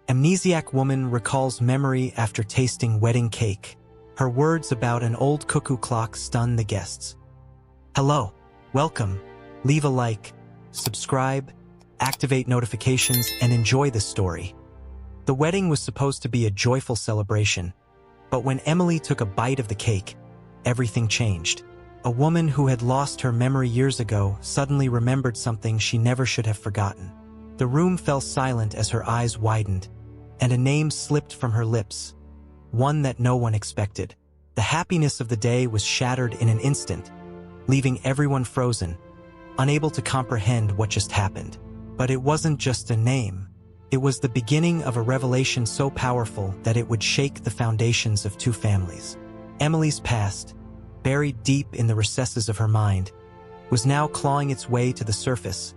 Amnesiac woman recalls memory after tasting wedding cake. Her words about an old cuckoo clock stun the guests. Hello, welcome, leave a like, subscribe, activate notifications, and enjoy this story. The wedding was supposed to be a joyful celebration, but when Emily took a bite of the cake, everything changed. A woman who had lost her memory years ago suddenly remembered something she never should have forgotten. The room fell silent as her eyes widened, and a name slipped from her lips, one that no one expected. The happiness of the day was shattered in an instant, leaving everyone frozen, unable to comprehend what just happened. But it wasn't just a name. It was the beginning of a revelation so powerful that it would shake the foundations of two families. Emily's past, buried deep in the recesses of her mind, was now clawing its way to the surface,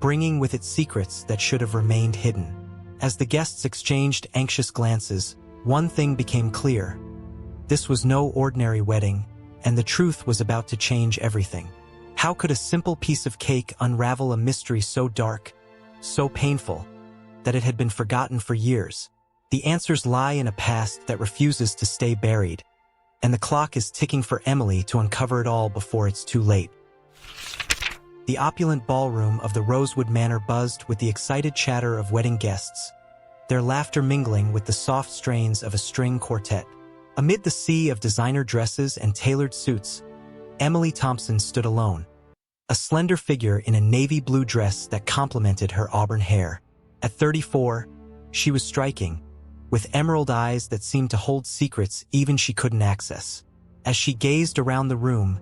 bringing with it secrets that should have remained hidden. As the guests exchanged anxious glances, one thing became clear. This was no ordinary wedding, and the truth was about to change everything. How could a simple piece of cake unravel a mystery so dark, so painful, that it had been forgotten for years? The answers lie in a past that refuses to stay buried, and the clock is ticking for Emily to uncover it all before it's too late. The opulent ballroom of the Rosewood Manor buzzed with the excited chatter of wedding guests, their laughter mingling with the soft strains of a string quartet. Amid the sea of designer dresses and tailored suits, Emily Thompson stood alone, a slender figure in a navy blue dress that complemented her auburn hair. At 34, she was striking, with emerald eyes that seemed to hold secrets even she couldn't access. As she gazed around the room,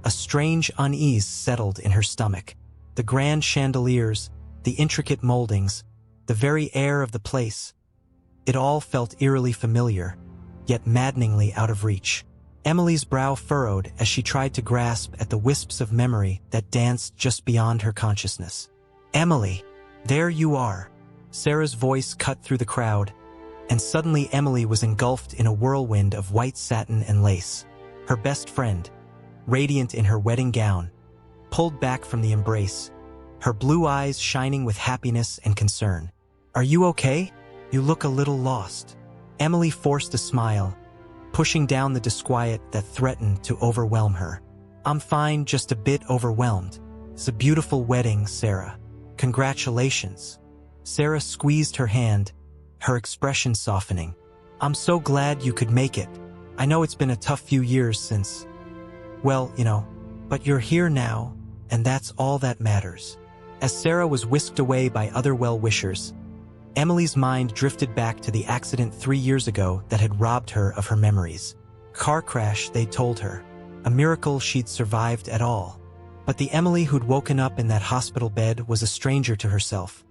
a strange unease settled in her stomach. The grand chandeliers, the intricate moldings, the very air of the place. It all felt eerily familiar, yet maddeningly out of reach. Emily's brow furrowed as she tried to grasp at the wisps of memory that danced just beyond her consciousness. "Emily, there you are." Sarah's voice cut through the crowd, and suddenly Emily was engulfed in a whirlwind of white satin and lace. Her best friend, radiant in her wedding gown, pulled back from the embrace, her blue eyes shining with happiness and concern. "Are you okay? You look a little lost." Emily forced a smile, pushing down the disquiet that threatened to overwhelm her. "I'm fine, just a bit overwhelmed. It's a beautiful wedding, Sarah. Congratulations." Sarah squeezed her hand, her expression softening. "I'm so glad you could make it. I know it's been a tough few years since, well, but you're here now, and that's all that matters." As Sarah was whisked away by other well-wishers, Emily's mind drifted back to the accident 3 years ago that had robbed her of her memories. Car crash, they told her. A miracle she'd survived at all. But the Emily who'd woken up in that hospital bed was a stranger to herself.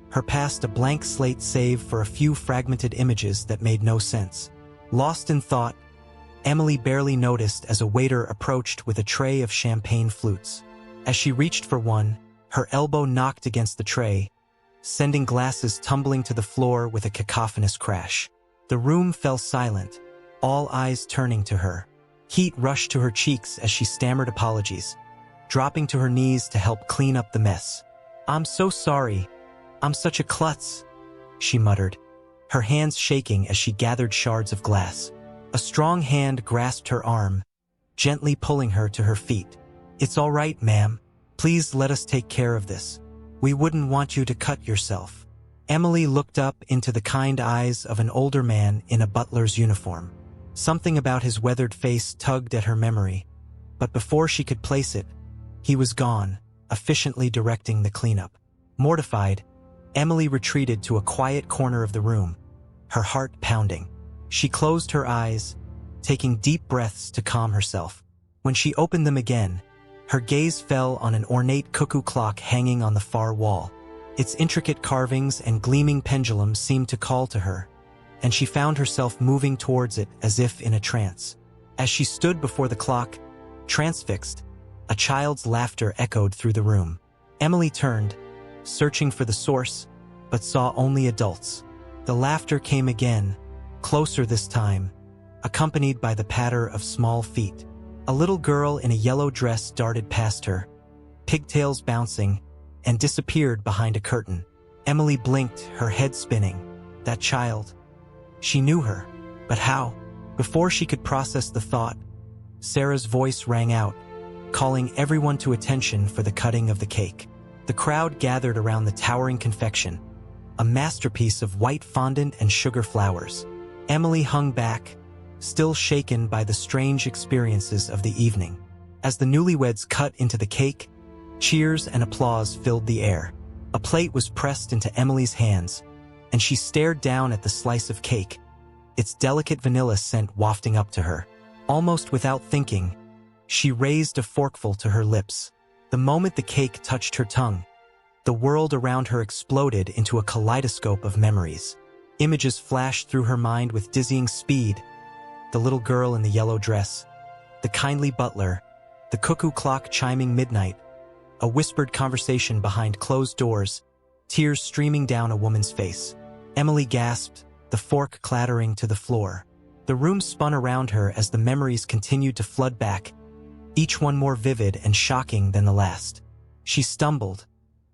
Her past a blank slate save for a few fragmented images that made no sense. Lost in thought, Emily barely noticed as a waiter approached with a tray of champagne flutes. As she reached for one, her elbow knocked against the tray, sending glasses tumbling to the floor with a cacophonous crash. The room fell silent, all eyes turning to her. Heat rushed to her cheeks as she stammered apologies, dropping to her knees to help clean up the mess. "I'm so sorry. I'm such a klutz," she muttered, her hands shaking as she gathered shards of glass. A strong hand grasped her arm, gently pulling her to her feet. "It's all right, ma'am. Please let us take care of this. We wouldn't want you to cut yourself." Emily looked up into the kind eyes of an older man in a butler's uniform. Something about his weathered face tugged at her memory, but before she could place it, he was gone, efficiently directing the cleanup. Mortified, Emily retreated to a quiet corner of the room, her heart pounding. She closed her eyes, taking deep breaths to calm herself. When she opened them again, her gaze fell on an ornate cuckoo clock hanging on the far wall. Its intricate carvings and gleaming pendulum seemed to call to her, and she found herself moving towards it as if in a trance. As she stood before the clock, transfixed, a child's laughter echoed through the room. Emily turned, searching for the source, but saw only adults. The laughter came again, closer this time, accompanied by the patter of small feet. A little girl in a yellow dress darted past her, pigtails bouncing, and disappeared behind a curtain. Emily blinked, her head spinning. That child. She knew her. But how? Before she could process the thought, Sarah's voice rang out, calling everyone to attention for the cutting of the cake. The crowd gathered around the towering confection, a masterpiece of white fondant and sugar flowers. Emily hung back, still shaken by the strange experiences of the evening. As the newlyweds cut into the cake, cheers and applause filled the air. A plate was pressed into Emily's hands, and she stared down at the slice of cake, its delicate vanilla scent wafting up to her. Almost without thinking, she raised a forkful to her lips. The moment the cake touched her tongue, the world around her exploded into a kaleidoscope of memories. Images flashed through her mind with dizzying speed. The little girl in the yellow dress, the kindly butler, the cuckoo clock chiming midnight, a whispered conversation behind closed doors, tears streaming down a woman's face. Emily gasped, the fork clattering to the floor. The room spun around her as the memories continued to flood back, each one more vivid and shocking than the last. She stumbled,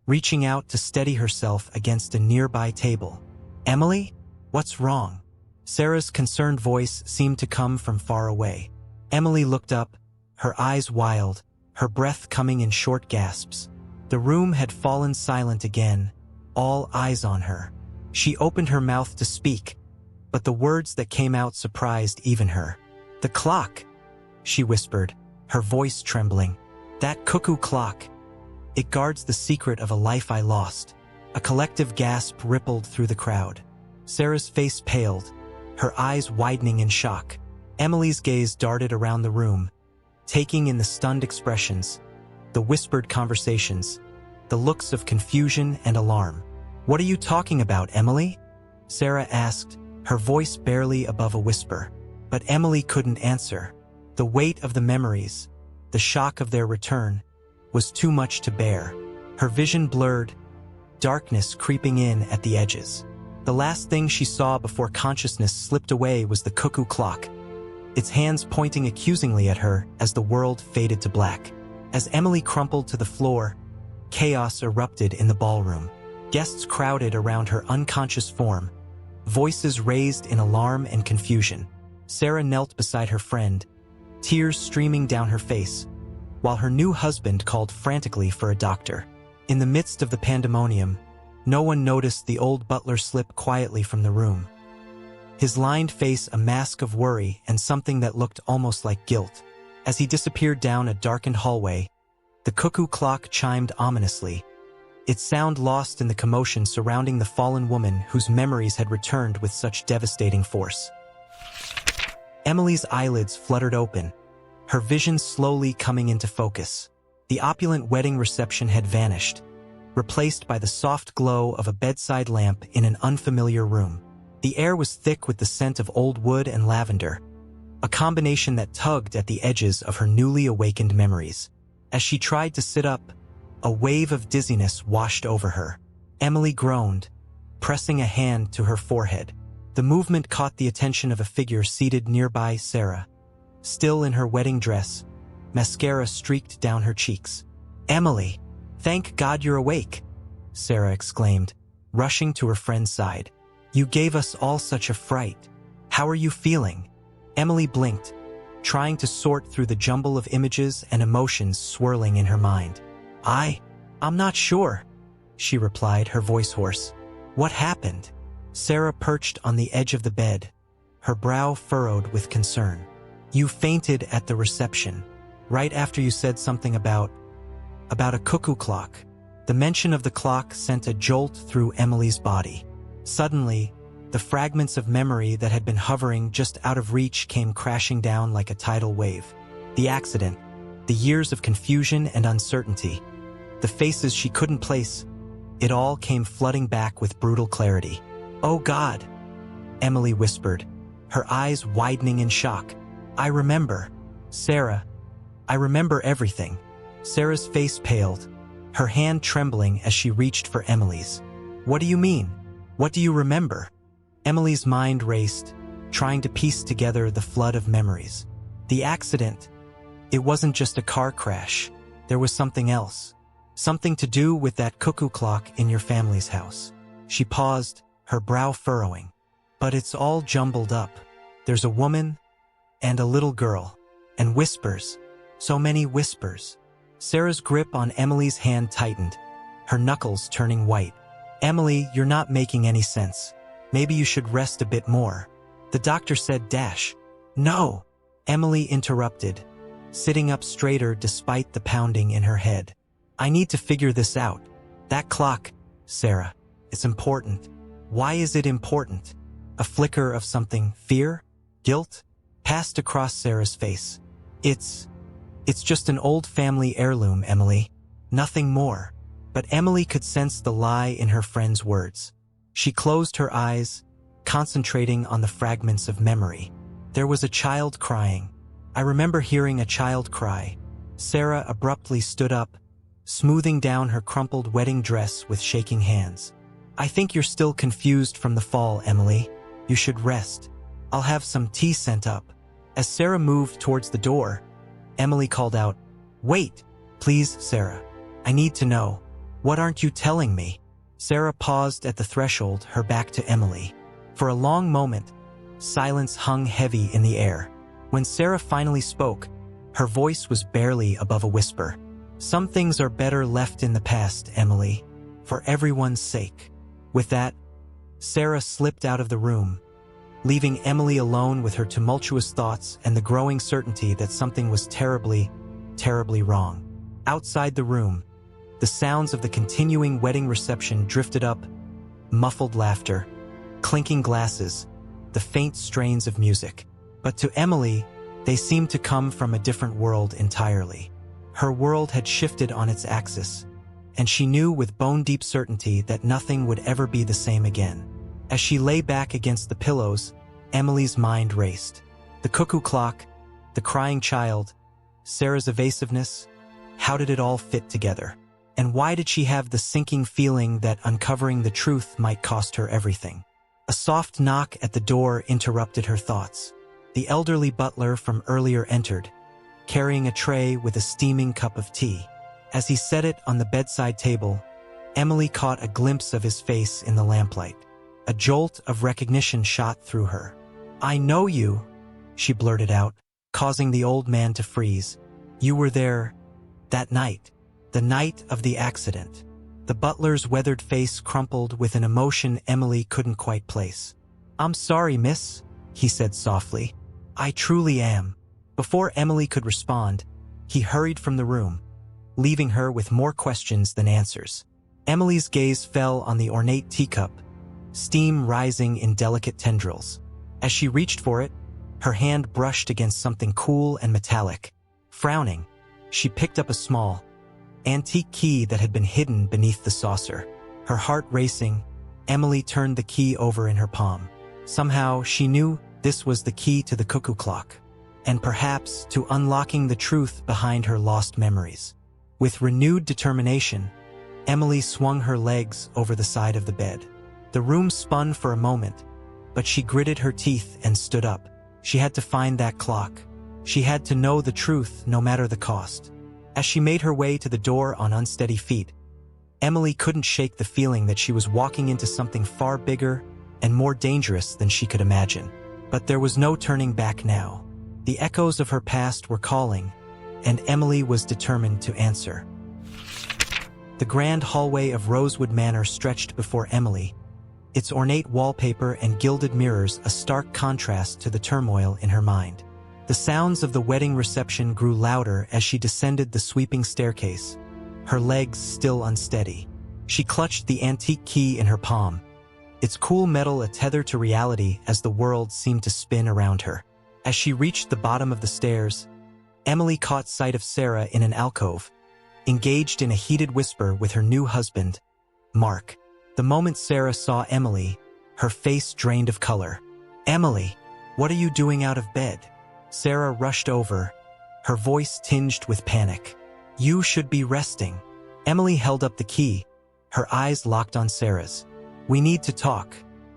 reaching out to steady herself against a nearby table. "Emily? What's wrong?" Sarah's concerned voice seemed to come from far away. Emily looked up, her eyes wild, her breath coming in short gasps. The room had fallen silent again, all eyes on her. She opened her mouth to speak, but the words that came out surprised even her. "The clock," she whispered, her voice trembling. "That cuckoo clock. It guards the secret of a life I lost." A collective gasp rippled through the crowd. Sarah's face paled, her eyes widening in shock. Emily's gaze darted around the room, taking in the stunned expressions, the whispered conversations, the looks of confusion and alarm. "What are you talking about, Emily?" Sarah asked, her voice barely above a whisper. But Emily couldn't answer. The weight of the memories, the shock of their return, was too much to bear. Her vision blurred, darkness creeping in at the edges. The last thing she saw before consciousness slipped away was the cuckoo clock, its hands pointing accusingly at her as the world faded to black. As Emily crumpled to the floor, chaos erupted in the ballroom. Guests crowded around her unconscious form, voices raised in alarm and confusion. Sarah knelt beside her friend, tears streaming down her face, while her new husband called frantically for a doctor. In the midst of the pandemonium, no one noticed the old butler slip quietly from the room, his lined face a mask of worry and something that looked almost like guilt. As he disappeared down a darkened hallway, the cuckoo clock chimed ominously, its sound lost in the commotion surrounding the fallen woman whose memories had returned with such devastating force. Emily's eyelids fluttered open, her vision slowly coming into focus. The opulent wedding reception had vanished, replaced by the soft glow of a bedside lamp in an unfamiliar room. The air was thick with the scent of old wood and lavender, a combination that tugged at the edges of her newly awakened memories. As she tried to sit up, a wave of dizziness washed over her. Emily groaned, pressing a hand to her forehead. The movement caught the attention of a figure seated nearby Sarah, still in her wedding dress, mascara streaked down her cheeks. "Emily, thank God you're awake," Sarah exclaimed, rushing to her friend's side. "You gave us all such a fright. How are you feeling?" Emily blinked, trying to sort through the jumble of images and emotions swirling in her mind. I'm not sure," she replied, her voice hoarse. "What happened?" Sarah perched on the edge of the bed, her brow furrowed with concern. "You fainted at the reception, right after you said something about a cuckoo clock." The mention of the clock sent a jolt through Emily's body. Suddenly, the fragments of memory that had been hovering just out of reach came crashing down like a tidal wave. The accident, the years of confusion and uncertainty, the faces she couldn't place, it all came flooding back with brutal clarity. "Oh God," Emily whispered, her eyes widening in shock. "I remember. Sarah, I remember everything." Sarah's face paled, her hand trembling as she reached for Emily's. "What do you mean? What do you remember?" Emily's mind raced, trying to piece together the flood of memories. The accident. It wasn't just a car crash. There was something else. Something to do with that cuckoo clock in your family's house. She paused, her brow furrowing. But it's all jumbled up. There's a woman and a little girl, and whispers. So many whispers. Sarah's grip on Emily's hand tightened, her knuckles turning white. Emily, you're not making any sense. Maybe you should rest a bit more. The doctor said dash. No, Emily interrupted, sitting up straighter despite the pounding in her head. I need to figure this out. That clock, Sarah, it's important. Why is it important? A flicker of something, fear? Guilt? Passed across Sarah's face. It's just an old family heirloom, Emily. Nothing more. But Emily could sense the lie in her friend's words. She closed her eyes, concentrating on the fragments of memory. There was a child crying. I remember hearing a child cry. Sarah abruptly stood up, smoothing down her crumpled wedding dress with shaking hands. I think you're still confused from the fall, Emily. You should rest. I'll have some tea sent up. As Sarah moved towards the door, Emily called out, Wait, please, Sarah. I need to know. What aren't you telling me? Sarah paused at the threshold, her back to Emily. For a long moment, silence hung heavy in the air. When Sarah finally spoke, her voice was barely above a whisper. Some things are better left in the past, Emily, for everyone's sake. With that, Sarah slipped out of the room, leaving Emily alone with her tumultuous thoughts and the growing certainty that something was terribly, terribly wrong. Outside the room, the sounds of the continuing wedding reception drifted up, muffled laughter, clinking glasses, the faint strains of music. But to Emily, they seemed to come from a different world entirely. Her world had shifted on its axis, and she knew with bone-deep certainty that nothing would ever be the same again. As she lay back against the pillows, Emily's mind raced. The cuckoo clock, the crying child, Sarah's evasiveness, how did it all fit together? And why did she have the sinking feeling that uncovering the truth might cost her everything? A soft knock at the door interrupted her thoughts. The elderly butler from earlier entered, carrying a tray with a steaming cup of tea. As he set it on the bedside table, Emily caught a glimpse of his face in the lamplight. A jolt of recognition shot through her. I know you, she blurted out, causing the old man to freeze. You were there that night, the night of the accident. The butler's weathered face crumpled with an emotion Emily couldn't quite place. I'm sorry, miss, he said softly. I truly am. Before Emily could respond, he hurried from the room, leaving her with more questions than answers. Emily's gaze fell on the ornate teacup, steam rising in delicate tendrils. As she reached for it, her hand brushed against something cool and metallic. Frowning, she picked up a small, antique key that had been hidden beneath the saucer. Her heart racing, Emily turned the key over in her palm. Somehow, she knew this was the key to the cuckoo clock, and perhaps to unlocking the truth behind her lost memories. With renewed determination, Emily swung her legs over the side of the bed. The room spun for a moment, but she gritted her teeth and stood up. She had to find that clock. She had to know the truth no matter the cost. As she made her way to the door on unsteady feet, Emily couldn't shake the feeling that she was walking into something far bigger and more dangerous than she could imagine. But there was no turning back now. The echoes of her past were calling, and Emily was determined to answer. The grand hallway of Rosewood Manor stretched before Emily, its ornate wallpaper and gilded mirrors a stark contrast to the turmoil in her mind. The sounds of the wedding reception grew louder as she descended the sweeping staircase, her legs still unsteady. She clutched the antique key in her palm, its cool metal a tether to reality as the world seemed to spin around her. As she reached the bottom of the stairs, Emily caught sight of Sarah in an alcove, engaged in a heated whisper with her new husband, Mark. The moment Sarah saw Emily, her face drained of color. Emily, what are you doing out of bed? Sarah rushed over, her voice tinged with panic. You should be resting. Emily held up the key, her eyes locked on Sarah's. We need to talk.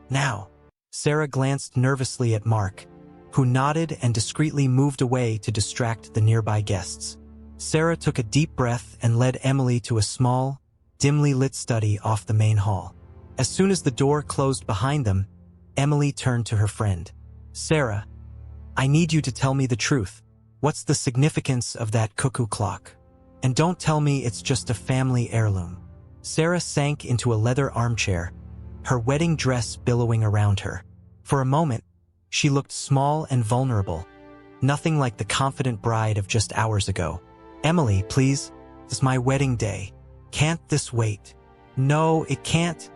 Now. Sarah glanced nervously at Mark, who nodded and discreetly moved away to distract the nearby guests. Sarah took a deep breath and led Emily to a small, dimly lit study off the main hall. As soon as the door closed behind them, Emily turned to her friend. Sarah, I need you to tell me the truth. What's the significance of that cuckoo clock? And don't tell me it's just a family heirloom. Sarah sank into a leather armchair, her wedding dress billowing around her. For a moment, she looked small and vulnerable, nothing like the confident bride of just hours ago. Emily, please, it's my wedding day. Can't this wait? No, it can't,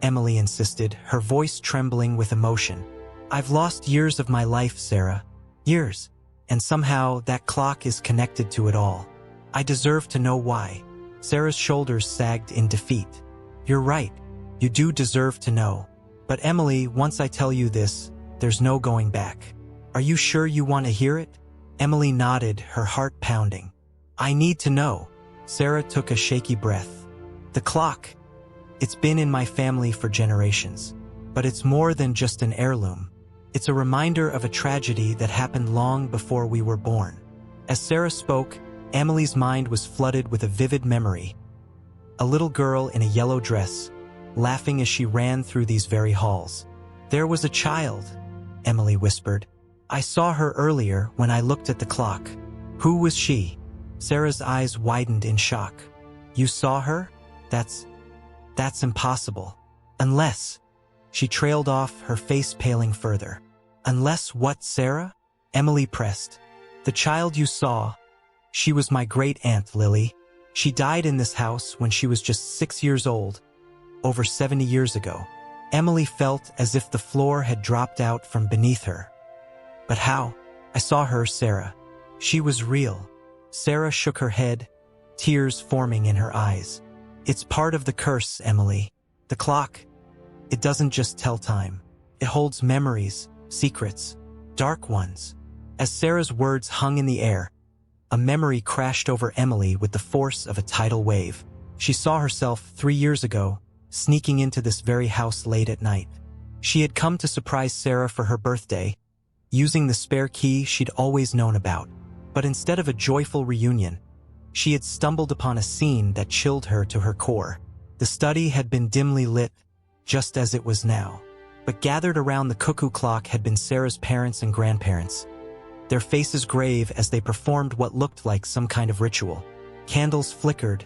Emily insisted, her voice trembling with emotion. I've lost years of my life, Sarah. Years. And somehow that clock is connected to it all. I deserve to know why. Sarah's shoulders sagged in defeat. You're right. You do deserve to know. But Emily, once I tell you this, there's no going back. Are you sure you want to hear it? Emily nodded, her heart pounding. I need to know. Sarah took a shaky breath. The clock. It's been in my family for generations. But it's more than just an heirloom. It's a reminder of a tragedy that happened long before we were born. As Sarah spoke, Emily's mind was flooded with a vivid memory. A little girl in a yellow dress, laughing as she ran through these very halls. There was a child, Emily whispered. I saw her earlier when I looked at the clock. Who was she? Sarah's eyes widened in shock. You saw her? That's impossible. Unless... She trailed off, her face paling further. Unless what, Sarah? Emily pressed. The child you saw. She was my great-aunt, Lily. She died in this house when she was just 6 years old, over 70 years ago. Emily felt as if the floor had dropped out from beneath her. But how? I saw her, Sarah. She was real. Sarah shook her head, tears forming in her eyes. It's part of the curse, Emily. The clock. It doesn't just tell time. It holds memories, secrets, dark ones. As Sarah's words hung in the air, a memory crashed over Emily with the force of a tidal wave. She saw herself 3 years ago, sneaking into this very house late at night. She had come to surprise Sarah for her birthday, using the spare key she'd always known about. But instead of a joyful reunion, she had stumbled upon a scene that chilled her to her core. The study had been dimly lit, just as it was now. But gathered around the cuckoo clock had been Sarah's parents and grandparents, their faces grave as they performed what looked like some kind of ritual. Candles flickered,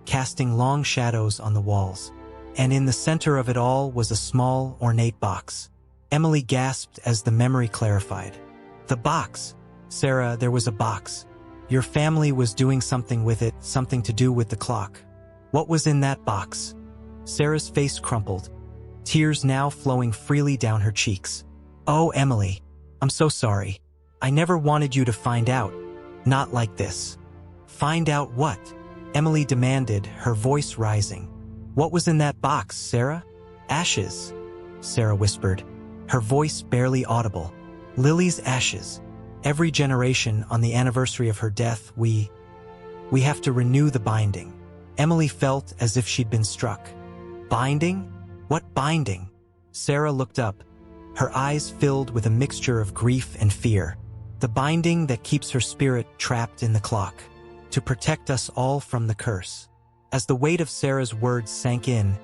casting long shadows on the walls. And in the center of it all was a small, ornate box. Emily gasped as the memory clarified. The box. Sarah, there was a box. Your family was doing something with it, something to do with the clock. What was in that box? Sarah's face crumpled, tears now flowing freely down her cheeks. Oh, Emily, I'm so sorry. I never wanted you to find out. Not like this. Find out what? Emily demanded, her voice rising. What was in that box, Sarah? Ashes, Sarah whispered, her voice barely audible. Lily's ashes. Every generation on the anniversary of her death, we have to renew the binding. Emily felt as if she'd been struck. Binding? What binding? Sarah looked up, her eyes filled with a mixture of grief and fear. The binding that keeps her spirit trapped in the clock, to protect us all from the curse. As the weight of Sarah's words sank in,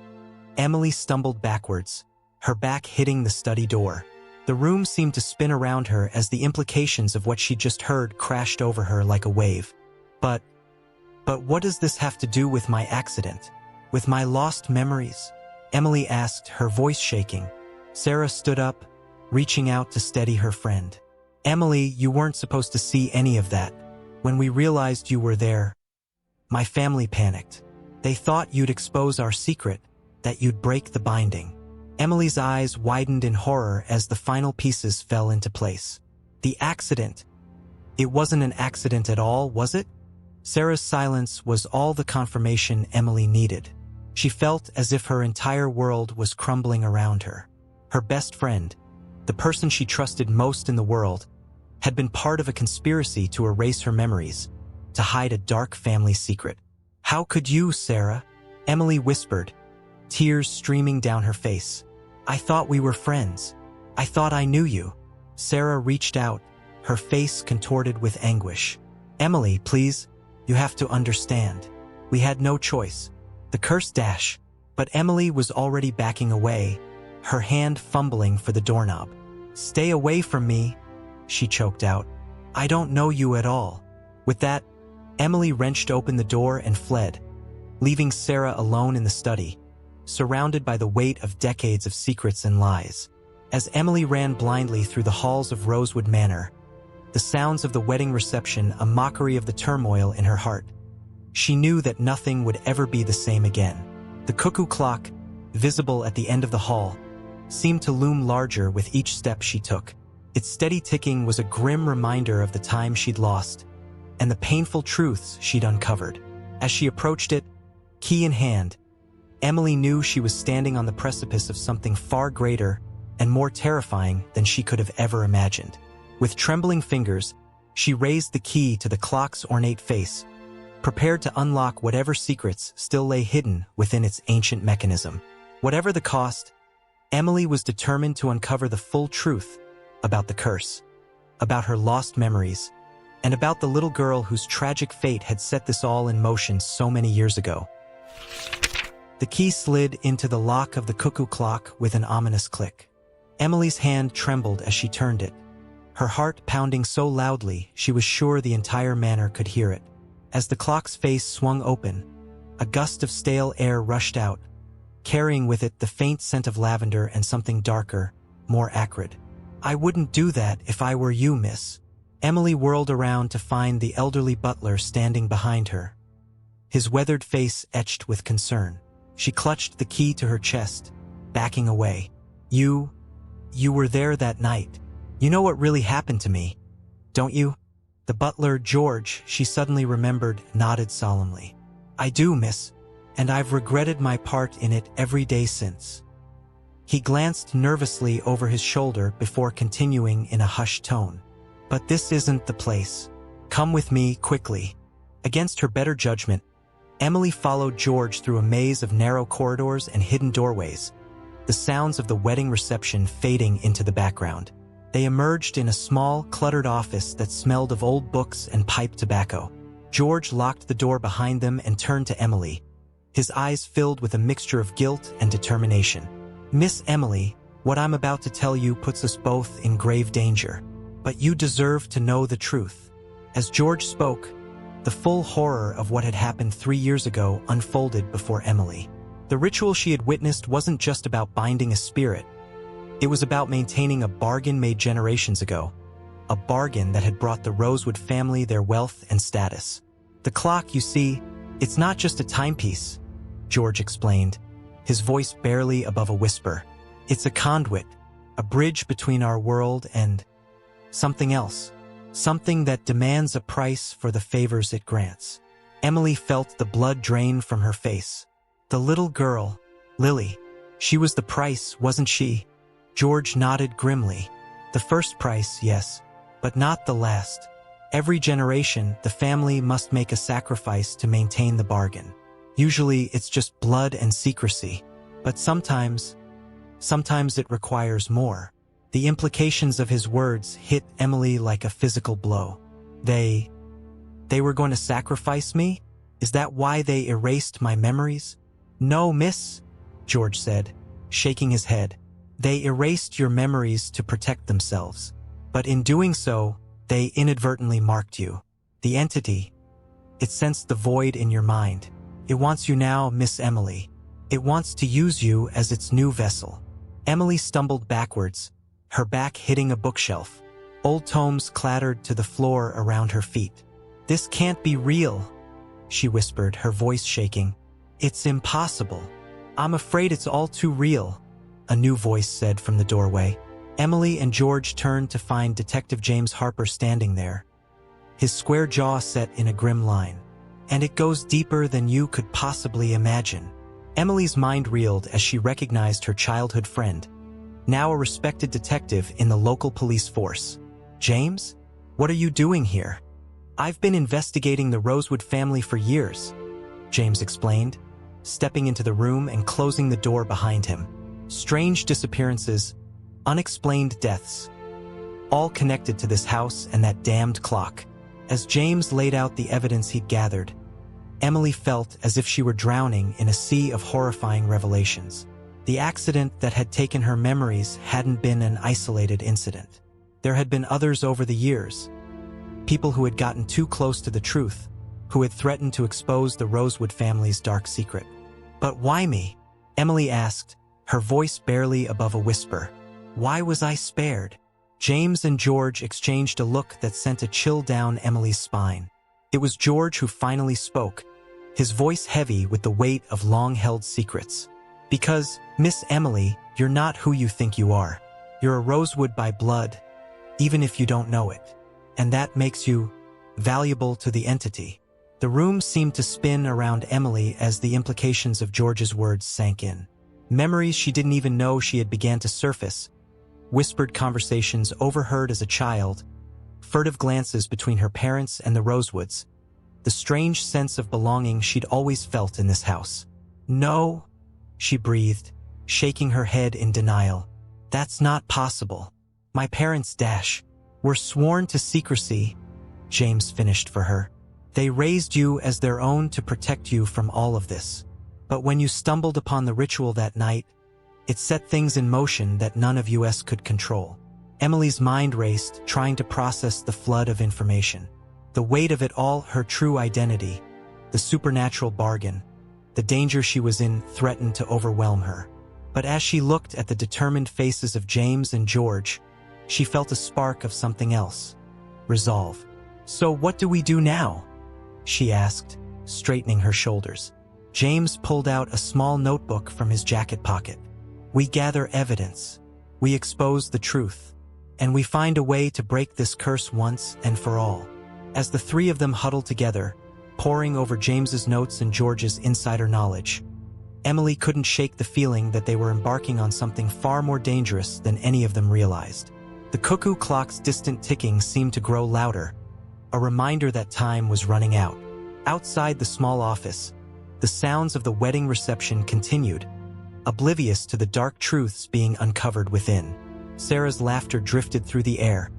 Emily stumbled backwards, her back hitting the study door. The room seemed to spin around her as the implications of what she'd just heard crashed over her like a wave. But what does this have to do with my accident? With my lost memories? Emily asked, her voice shaking. Sarah stood up, reaching out to steady her friend. Emily, you weren't supposed to see any of that. When we realized you were there, my family panicked. They thought you'd expose our secret, that you'd break the binding. Emily's eyes widened in horror as the final pieces fell into place. The accident. It wasn't an accident at all, was it? Sarah's silence was all the confirmation Emily needed. She felt as if her entire world was crumbling around her. Her best friend, the person she trusted most in the world, had been part of a conspiracy to erase her memories, to hide a dark family secret. How could you, Sarah? Emily whispered, tears streaming down her face. I thought we were friends. I thought I knew you. Sarah reached out, her face contorted with anguish. Emily, please, you have to understand. We had no choice. The curse dash. But Emily was already backing away, her hand fumbling for the doorknob. "Stay away from me," she choked out. "I don't know you at all." With that, Emily wrenched open the door and fled, leaving Sarah alone in the study, surrounded by the weight of decades of secrets and lies. As Emily ran blindly through the halls of Rosewood Manor, the sounds of the wedding reception a mockery of the turmoil in her heart, she knew that nothing would ever be the same again. The cuckoo clock, visible at the end of the hall, seemed to loom larger with each step she took. Its steady ticking was a grim reminder of the time she'd lost and the painful truths she'd uncovered. As she approached it, key in hand, Emily knew she was standing on the precipice of something far greater and more terrifying than she could have ever imagined. With trembling fingers, she raised the key to the clock's ornate face, prepared to unlock whatever secrets still lay hidden within its ancient mechanism. Whatever the cost, Emily was determined to uncover the full truth about the curse, about her lost memories, and about the little girl whose tragic fate had set this all in motion so many years ago. The key slid into the lock of the cuckoo clock with an ominous click. Emily's hand trembled as she turned it, her heart pounding so loudly she was sure the entire manor could hear it. As the clock's face swung open, a gust of stale air rushed out, carrying with it the faint scent of lavender and something darker, more acrid. "I wouldn't do that if I were you, miss." Emily whirled around to find the elderly butler standing behind her, his weathered face etched with concern. She clutched the key to her chest, backing away. You were there that night. You know what really happened to me, don't you?" The butler, George, she suddenly remembered, nodded solemnly. "I do, miss, and I've regretted my part in it every day since." He glanced nervously over his shoulder before continuing in a hushed tone. "But this isn't the place. Come with me, quickly." Against her better judgment, Emily followed George through a maze of narrow corridors and hidden doorways, the sounds of the wedding reception fading into the background. They emerged in a small, cluttered office that smelled of old books and pipe tobacco. George locked the door behind them and turned to Emily, his eyes filled with a mixture of guilt and determination. "Miss Emily, what I'm about to tell you puts us both in grave danger, but you deserve to know the truth." As George spoke, the full horror of what had happened 3 years ago unfolded before Emily. The ritual she had witnessed wasn't just about binding a spirit. It was about maintaining a bargain made generations ago, a bargain that had brought the Rosewood family their wealth and status. "The clock, you see, it's not just a timepiece," George explained, his voice barely above a whisper. "It's a conduit, a bridge between our world and something else, something that demands a price for the favors it grants." Emily felt the blood drain from her face. The little girl, Lily, she was the price, wasn't she? George nodded grimly. "The first price, yes, but not the last. Every generation, the family must make a sacrifice to maintain the bargain. Usually, it's just blood and secrecy. But sometimes it requires more." The implications of his words hit Emily like a physical blow. They were going to sacrifice me? Is that why they erased my memories?" "No, miss," George said, shaking his head. "They erased your memories to protect themselves. But in doing so, they inadvertently marked you. The entity, it sensed the void in your mind. It wants you now, Miss Emily. It wants to use you as its new vessel." Emily stumbled backwards, her back hitting a bookshelf. Old tomes clattered to the floor around her feet. "This can't be real," she whispered, her voice shaking. "It's impossible. I'm afraid it's all too real," a new voice said from the doorway. Emily and George turned to find Detective James Harper standing there, his square jaw set in a grim line. "And it goes deeper than you could possibly imagine." Emily's mind reeled as she recognized her childhood friend, now a respected detective in the local police force. "James, what are you doing here?" "I've been investigating the Rosewood family for years," James explained, stepping into the room and closing the door behind him. "Strange disappearances, unexplained deaths, all connected to this house and that damned clock." As James laid out the evidence he'd gathered, Emily felt as if she were drowning in a sea of horrifying revelations. The accident that had taken her memories hadn't been an isolated incident. There had been others over the years. People who had gotten too close to the truth, who had threatened to expose the Rosewood family's dark secret. "But why me?" Emily asked, her voice barely above a whisper. "Why was I spared?" James and George exchanged a look that sent a chill down Emily's spine. It was George who finally spoke, his voice heavy with the weight of long-held secrets. "Because, Miss Emily, you're not who you think you are. You're a Rosewood by blood, even if you don't know it. And that makes you valuable to the entity." The room seemed to spin around Emily as the implications of George's words sank in. Memories she didn't even know she had began to surface, whispered conversations overheard as a child, furtive glances between her parents and the Rosewoods, the strange sense of belonging she'd always felt in this house. "No," she breathed, shaking her head in denial. "That's not possible. My parents were sworn to secrecy," James finished for her. "They raised you as their own to protect you from all of this. But when you stumbled upon the ritual that night, it set things in motion that none of us could control." Emily's mind raced, trying to process the flood of information. The weight of it all, her true identity, the supernatural bargain, the danger she was in threatened to overwhelm her. But as she looked at the determined faces of James and George, she felt a spark of something else. Resolve. "So what do we do now?" she asked, straightening her shoulders. James pulled out a small notebook from his jacket pocket. "We gather evidence. We expose the truth. And we find a way to break this curse once and for all." As the three of them huddled together, poring over James's notes and George's insider knowledge, Emily couldn't shake the feeling that they were embarking on something far more dangerous than any of them realized. The cuckoo clock's distant ticking seemed to grow louder, a reminder that time was running out. Outside the small office, the sounds of the wedding reception continued, oblivious to the dark truths being uncovered within. Sarah's laughter drifted through the air,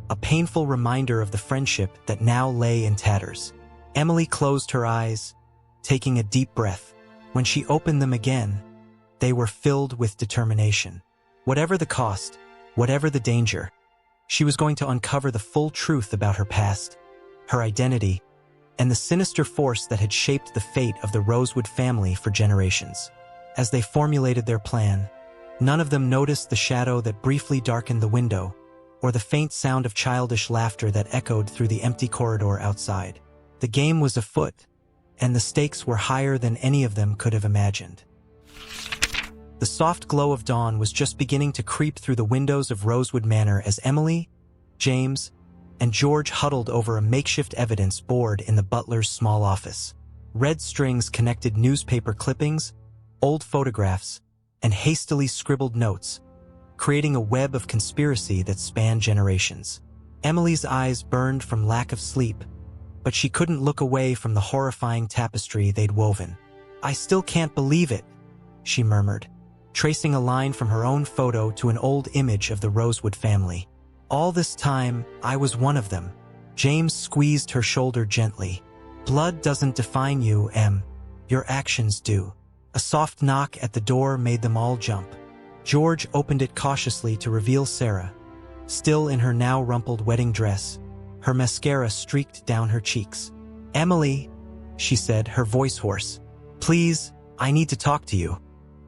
a painful reminder of the friendship that now lay in tatters. Emily closed her eyes, taking a deep breath. When she opened them again, they were filled with determination. Whatever the cost, whatever the danger, she was going to uncover the full truth about her past, her identity, and the sinister force that had shaped the fate of the Rosewood family for generations. As they formulated their plan, none of them noticed the shadow that briefly darkened the window, or the faint sound of childish laughter that echoed through the empty corridor outside. The game was afoot, and the stakes were higher than any of them could have imagined. The soft glow of dawn was just beginning to creep through the windows of Rosewood Manor as Emily, James, and George huddled over a makeshift evidence board in the butler's small office. Red strings connected newspaper clippings, old photographs, and hastily scribbled notes, creating a web of conspiracy that spanned generations. Emily's eyes burned from lack of sleep, but she couldn't look away from the horrifying tapestry they'd woven. "I still can't believe it," she murmured, tracing a line from her own photo to an old image of the Rosewood family. "All this time, I was one of them." James squeezed her shoulder gently. "Blood doesn't define you, Em. Your actions do." A soft knock at the door made them all jump. George opened it cautiously to reveal Sarah, still in her now rumpled wedding dress, her mascara streaked down her cheeks. "Emily," she said, her voice hoarse. "Please, I need to talk to you."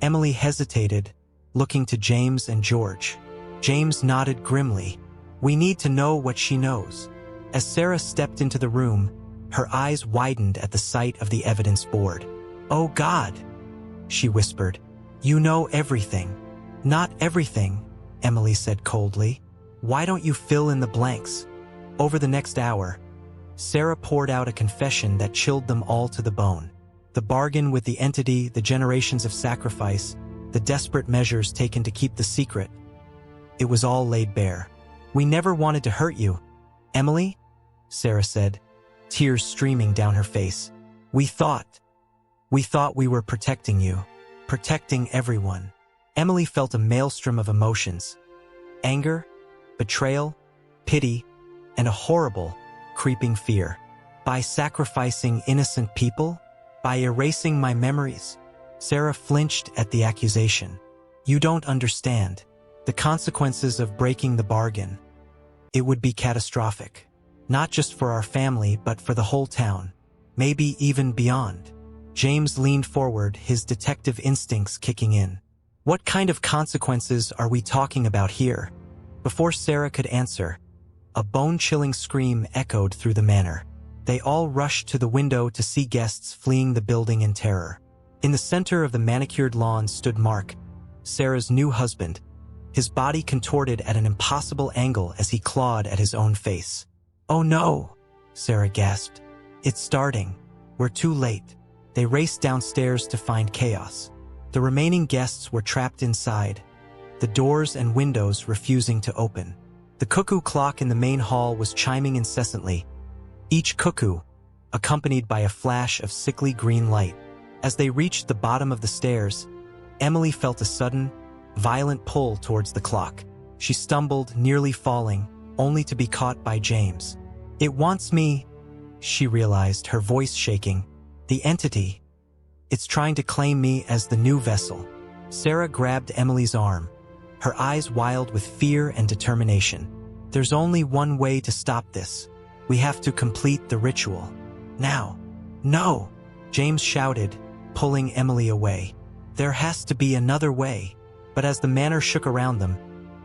Emily hesitated, looking to James and George. James nodded grimly. "We need to know what she knows." As Sarah stepped into the room, her eyes widened at the sight of the evidence board. "Oh God," she whispered. "You know everything." "Not everything," Emily said coldly. "Why don't you fill in the blanks?" Over the next hour, Sarah poured out a confession that chilled them all to the bone. The bargain with the entity, the generations of sacrifice, the desperate measures taken to keep the secret. It was all laid bare. "We never wanted to hurt you, Emily," Sarah said, tears streaming down her face. We thought we were protecting you, protecting everyone." Emily felt a maelstrom of emotions: anger, betrayal, pity, and a horrible, creeping fear. By sacrificing innocent people? By erasing my memories? Sarah flinched at the accusation. You don't understand. The consequences of breaking the bargain. It would be catastrophic. Not just for our family, but for the whole town. Maybe even beyond. James leaned forward, his detective instincts kicking in. What kind of consequences are we talking about here? Before Sarah could answer, a bone-chilling scream echoed through the manor. They all rushed to the window to see guests fleeing the building in terror. In the center of the manicured lawn stood Mark, Sarah's new husband, his body contorted at an impossible angle as he clawed at his own face. "Oh no!" Sarah gasped. "It's starting. We're too late." They raced downstairs to find chaos. The remaining guests were trapped inside, the doors and windows refusing to open. The cuckoo clock in the main hall was chiming incessantly, each cuckoo accompanied by a flash of sickly green light. As they reached the bottom of the stairs, Emily felt a sudden, violent pull towards the clock. She stumbled, nearly falling, only to be caught by James. "It wants me," she realized, her voice shaking. "The entity. It's trying to claim me as the new vessel." Sarah grabbed Emily's arm, her eyes wild with fear and determination. "There's only one way to stop this. We have to complete the ritual. Now." "No!" James shouted, pulling Emily away. "There has to be another way." But as the manor shook around them,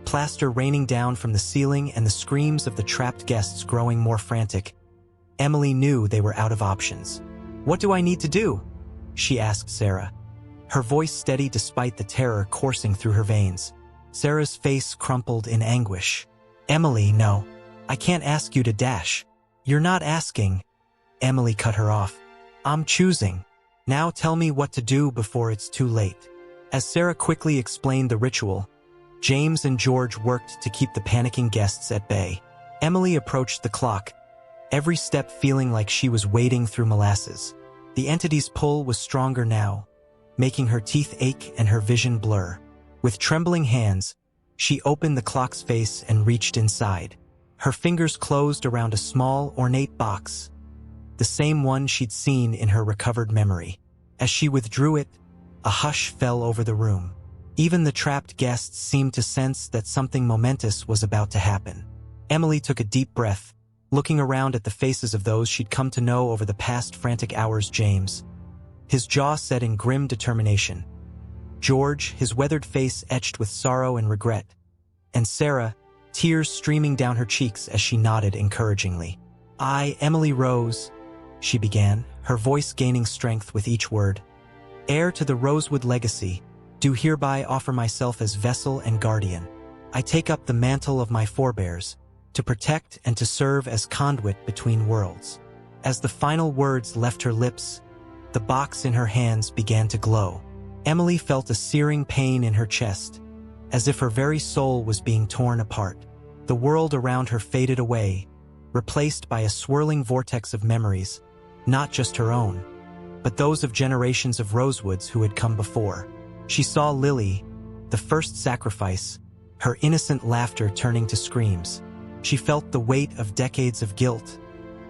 plaster raining down from the ceiling and the screams of the trapped guests growing more frantic, Emily knew they were out of options. "What do I need to do?" she asked Sarah, her voice steady despite the terror coursing through her veins. Sarah's face crumpled in anguish. "Emily, no. I can't ask you to dash." "You're not asking." Emily cut her off. "I'm choosing. Now tell me what to do before it's too late." As Sarah quickly explained the ritual, James and George worked to keep the panicking guests at bay. Emily approached the clock, every step feeling like she was wading through molasses. The entity's pull was stronger now, making her teeth ache and her vision blur. With trembling hands, she opened the clock's face and reached inside. Her fingers closed around a small, ornate box, the same one she'd seen in her recovered memory. As she withdrew it, a hush fell over the room. Even the trapped guests seemed to sense that something momentous was about to happen. Emily took a deep breath, looking around at the faces of those she'd come to know over the past frantic hours. James, his jaw set in grim determination. George, his weathered face etched with sorrow and regret. And Sarah, tears streaming down her cheeks as she nodded encouragingly. "I, Emily Rose," she began, her voice gaining strength with each word, "heir to the Rosewood legacy, do hereby offer myself as vessel and guardian. I take up the mantle of my forebears, to protect and to serve as conduit between worlds." As the final words left her lips, the box in her hands began to glow. Emily felt a searing pain in her chest, as if her very soul was being torn apart. The world around her faded away, replaced by a swirling vortex of memories, not just her own, but those of generations of Rosewoods who had come before. She saw Lily, the first sacrifice, her innocent laughter turning to screams. She felt the weight of decades of guilt,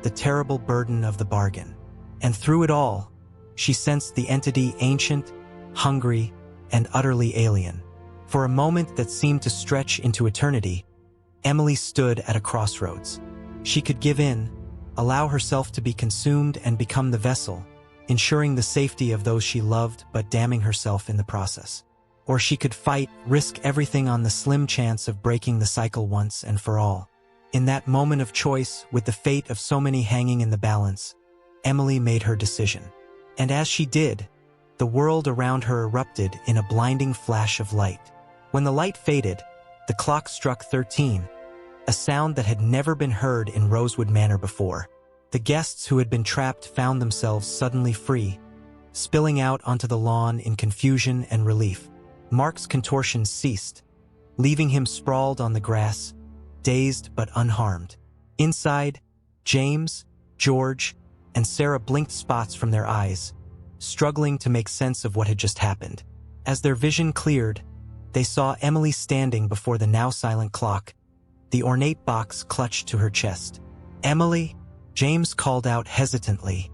the terrible burden of the bargain. And through it all, she sensed the entity ancient, hungry, and utterly alien. For a moment that seemed to stretch into eternity, Emily stood at a crossroads. She could give in, allow herself to be consumed and become the vessel, ensuring the safety of those she loved but damning herself in the process. Or she could fight, risk everything on the slim chance of breaking the cycle once and for all. In that moment of choice, with the fate of so many hanging in the balance, Emily made her decision. And as she did, the world around her erupted in a blinding flash of light. When the light faded, the clock struck 13, a sound that had never been heard in Rosewood Manor before. The guests who had been trapped found themselves suddenly free, spilling out onto the lawn in confusion and relief. Mark's contortions ceased, leaving him sprawled on the grass, dazed but unharmed. Inside, James, George, and Sarah blinked spots from their eyes, struggling to make sense of what had just happened. As their vision cleared, they saw Emily standing before the now silent clock, the ornate box clutched to her chest. "Emily," James called out hesitantly,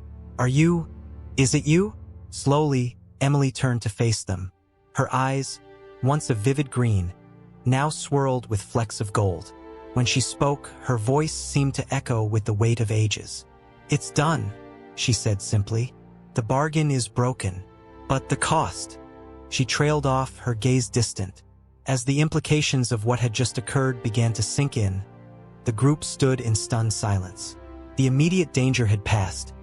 Is it you? Slowly, Emily turned to face them. Her eyes, once a vivid green, now swirled with flecks of gold. When she spoke, her voice seemed to echo with the weight of ages. It's done, she said simply. The bargain is broken. But the cost? She trailed off, her gaze distant. As the implications of what had just occurred began to sink in, the group stood in stunned silence. The immediate danger had passed,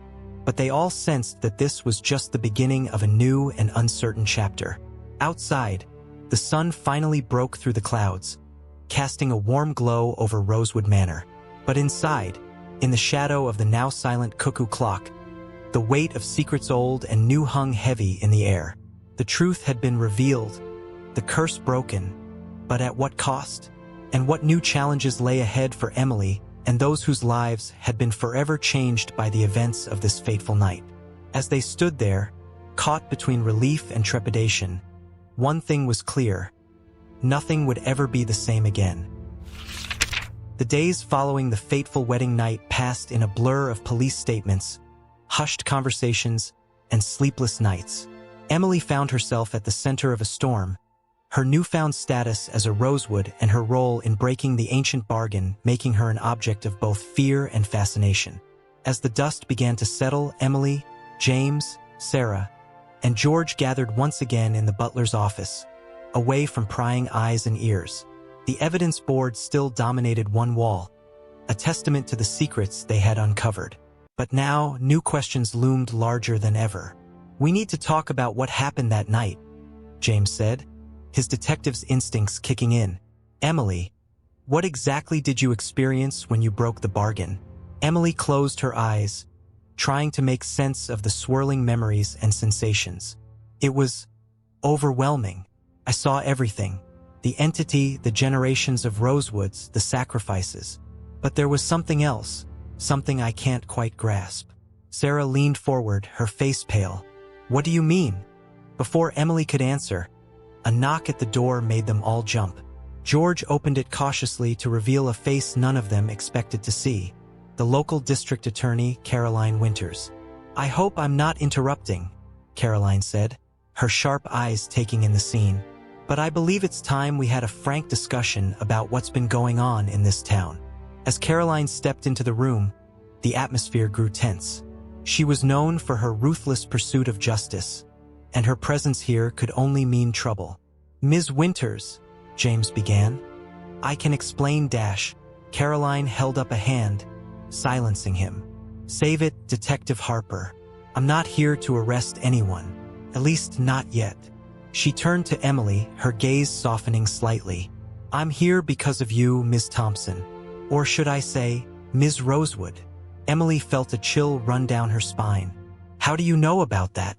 but they all sensed that this was just the beginning of a new and uncertain chapter. Outside, the sun finally broke through the clouds, casting a warm glow over Rosewood Manor. But inside, in the shadow of the now silent cuckoo clock, the weight of secrets old and new hung heavy in the air. The truth had been revealed, the curse broken, but at what cost? And what new challenges lay ahead for Emily and those whose lives had been forever changed by the events of this fateful night? As they stood there, caught between relief and trepidation, one thing was clear: nothing would ever be the same again. The days following the fateful wedding night passed in a blur of police statements, hushed conversations, and sleepless nights. Emily found herself at the center of a storm, her newfound status as a Rosewood and her role in breaking the ancient bargain making her an object of both fear and fascination. As the dust began to settle, Emily, James, Sarah, and George gathered once again in the butler's office, away from prying eyes and ears. The evidence board still dominated one wall, a testament to the secrets they had uncovered. But now, new questions loomed larger than ever. We need to talk about what happened that night, James said, his detective's instincts kicking in. Emily, what exactly did you experience when you broke the bargain? Emily closed her eyes, trying to make sense of the swirling memories and sensations. It was overwhelming. I saw everything. The entity, the generations of Rosewoods, the sacrifices. But there was something else, something I can't quite grasp. Sarah leaned forward, her face pale. What do you mean? Before Emily could answer, a knock at the door made them all jump. George opened it cautiously to reveal a face none of them expected to see. The local district attorney, Caroline Winters. I hope I'm not interrupting, Caroline said, her sharp eyes taking in the scene. But I believe it's time we had a frank discussion about what's been going on in this town. As Caroline stepped into the room, the atmosphere grew tense. She was known for her ruthless pursuit of justice, and her presence here could only mean trouble. Ms. Winters, James began. I can explain. Caroline held up a hand, silencing him. Save it, Detective Harper. I'm not here to arrest anyone, at least not yet. She turned to Emily, her gaze softening slightly. I'm here because of you, Ms. Thompson. Or should I say, Ms. Rosewood. Emily felt a chill run down her spine. How do you know about that?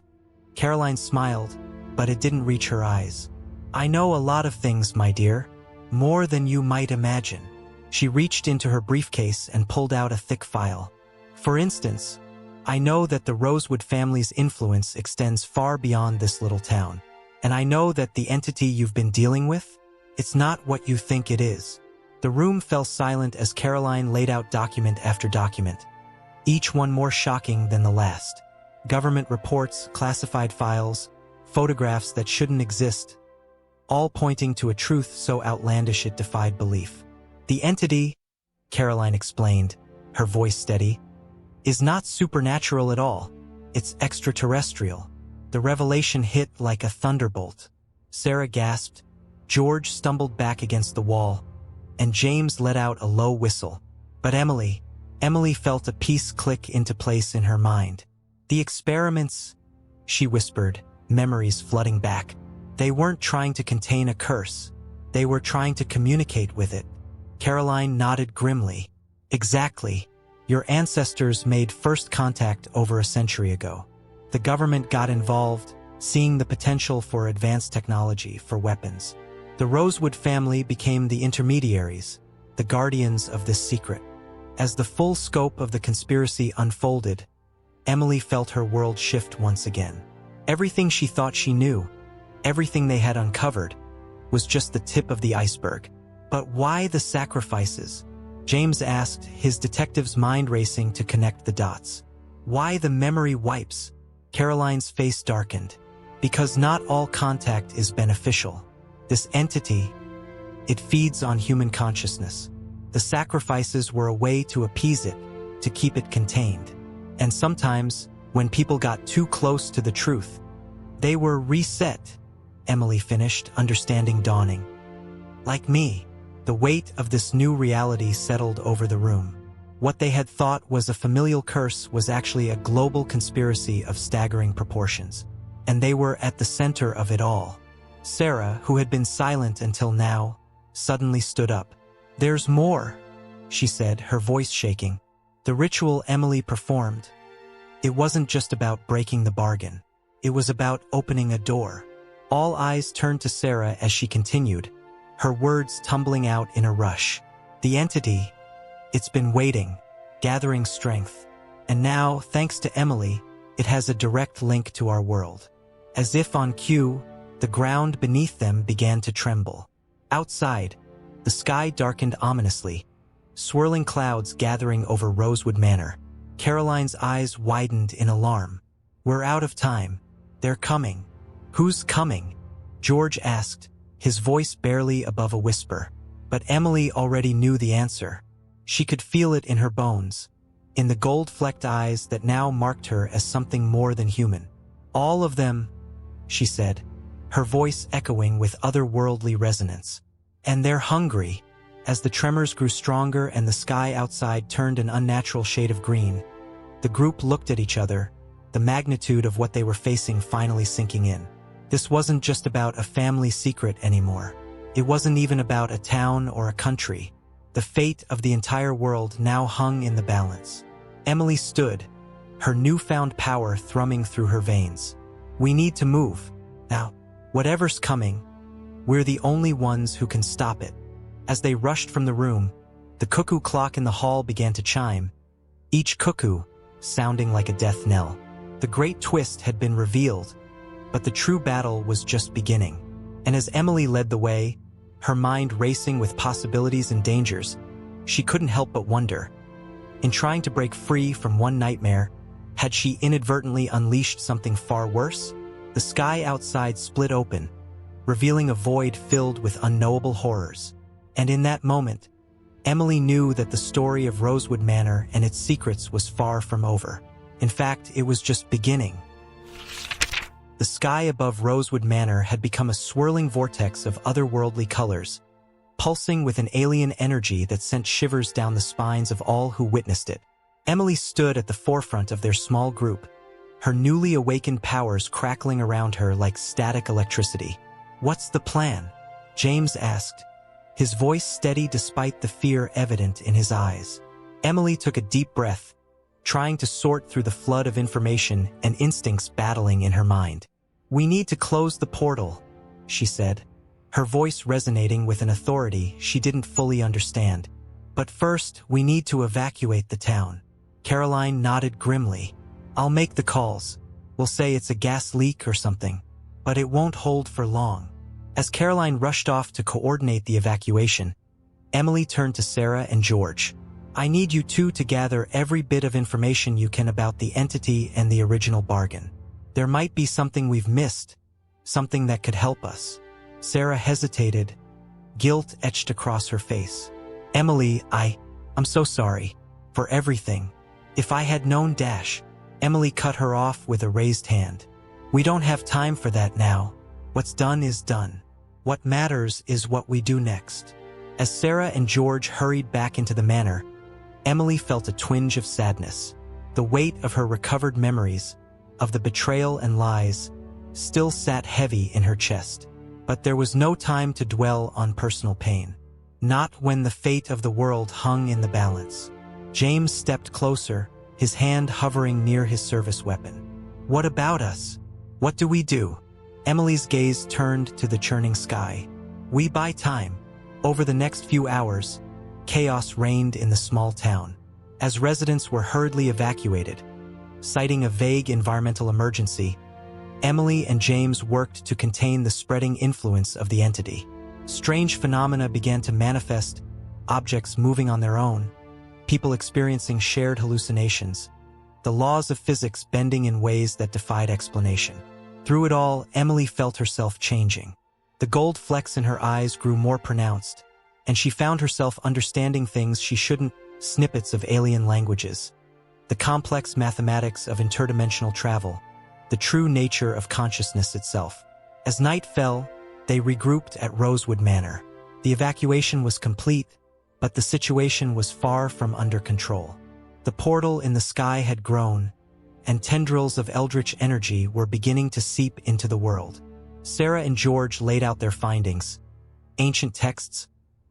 Caroline smiled, but it didn't reach her eyes. I know a lot of things, my dear. More than you might imagine. She reached into her briefcase and pulled out a thick file. For instance, I know that the Rosewood family's influence extends far beyond this little town. And I know that the entity you've been dealing with, it's not what you think it is. The room fell silent as Caroline laid out document after document, each one more shocking than the last. Government reports, classified files, photographs that shouldn't exist, all pointing to a truth so outlandish it defied belief. The entity, Caroline explained, her voice steady, is not supernatural at all. It's extraterrestrial. The revelation hit like a thunderbolt. Sarah gasped, George stumbled back against the wall, and James let out a low whistle. But Emily felt a piece click into place in her mind. The experiments, she whispered, memories flooding back. They weren't trying to contain a curse. They were trying to communicate with it. Caroline nodded grimly. Exactly. Your ancestors made first contact over a century ago. The government got involved, seeing the potential for advanced technology for weapons. The Rosewood family became the intermediaries, the guardians of this secret. As the full scope of the conspiracy unfolded, Emily felt her world shift once again. Everything she thought she knew, everything they had uncovered, was just the tip of the iceberg. But why the sacrifices? James asked, his detective's mind racing to connect the dots. Why the memory wipes? Caroline's face darkened. Because not all contact is beneficial. This entity, it feeds on human consciousness. The sacrifices were a way to appease it, to keep it contained. And sometimes, when people got too close to the truth, they were reset, Emily finished, understanding dawning. Like me, the weight of this new reality settled over the room. What they had thought was a familial curse was actually a global conspiracy of staggering proportions. And they were at the center of it all. Sarah, who had been silent until now, suddenly stood up. "There's more," she said, her voice shaking. The ritual Emily performed, it wasn't just about breaking the bargain. It was about opening a door. All eyes turned to Sarah as she continued, her words tumbling out in a rush. The entity, it's been waiting, gathering strength. And now, thanks to Emily, it has a direct link to our world. As if on cue, the ground beneath them began to tremble. Outside, the sky darkened ominously, swirling clouds gathering over Rosewood Manor. Caroline's eyes widened in alarm. "We're out of time. They're coming." "Who's coming?" George asked, his voice barely above a whisper. But Emily already knew the answer. She could feel it in her bones, in the gold-flecked eyes that now marked her as something more than human. "All of them," she said, her voice echoing with otherworldly resonance. "And they're hungry." As the tremors grew stronger and the sky outside turned an unnatural shade of green, the group looked at each other, the magnitude of what they were facing finally sinking in. This wasn't just about a family secret anymore. It wasn't even about a town or a country. The fate of the entire world now hung in the balance. Emily stood, her newfound power thrumming through her veins. "We need to move. Now, whatever's coming, we're the only ones who can stop it." As they rushed from the room, the cuckoo clock in the hall began to chime, each cuckoo sounding like a death knell. The great twist had been revealed, but the true battle was just beginning. And as Emily led the way, her mind racing with possibilities and dangers, she couldn't help but wonder. In trying to break free from one nightmare, had she inadvertently unleashed something far worse? The sky outside split open, revealing a void filled with unknowable horrors. And in that moment, Emily knew that the story of Rosewood Manor and its secrets was far from over. In fact, it was just beginning. The sky above Rosewood Manor had become a swirling vortex of otherworldly colors, pulsing with an alien energy that sent shivers down the spines of all who witnessed it. Emily stood at the forefront of their small group, her newly awakened powers crackling around her like static electricity. "What's the plan?" James asked, his voice steady despite the fear evident in his eyes. Emily took a deep breath, trying to sort through the flood of information and instincts battling in her mind. "We need to close the portal," she said, her voice resonating with an authority she didn't fully understand. "But first, we need to evacuate the town." Caroline nodded grimly. "I'll make the calls. We'll say it's a gas leak or something, but it won't hold for long." As Caroline rushed off to coordinate the evacuation, Emily turned to Sarah and George. "I need you two to gather every bit of information you can about the entity and the original bargain. There might be something we've missed, something that could help us." Sarah hesitated, guilt etched across her face. "Emily, I'm so sorry. For everything. If I had known dash." Emily cut her off with a raised hand. "We don't have time for that now. What's done is done. What matters is what we do next." As Sarah and George hurried back into the manor, Emily felt a twinge of sadness. The weight of her recovered memories, of the betrayal and lies, still sat heavy in her chest. But there was no time to dwell on personal pain. Not when the fate of the world hung in the balance. James stepped closer, his hand hovering near his service weapon. "What about us? What do we do?" Emily's gaze turned to the churning sky. "We buy time." Over the next few hours, chaos reigned in the small town. As residents were hurriedly evacuated, citing a vague environmental emergency, Emily and James worked to contain the spreading influence of the entity. Strange phenomena began to manifest, objects moving on their own, people experiencing shared hallucinations, the laws of physics bending in ways that defied explanation. Through it all, Emily felt herself changing. The gold flecks in her eyes grew more pronounced, and she found herself understanding things she shouldn't, snippets of alien languages, the complex mathematics of interdimensional travel, the true nature of consciousness itself. As night fell, they regrouped at Rosewood Manor. The evacuation was complete, but the situation was far from under control. The portal in the sky had grown, and tendrils of eldritch energy were beginning to seep into the world. Sarah and George laid out their findings: ancient texts,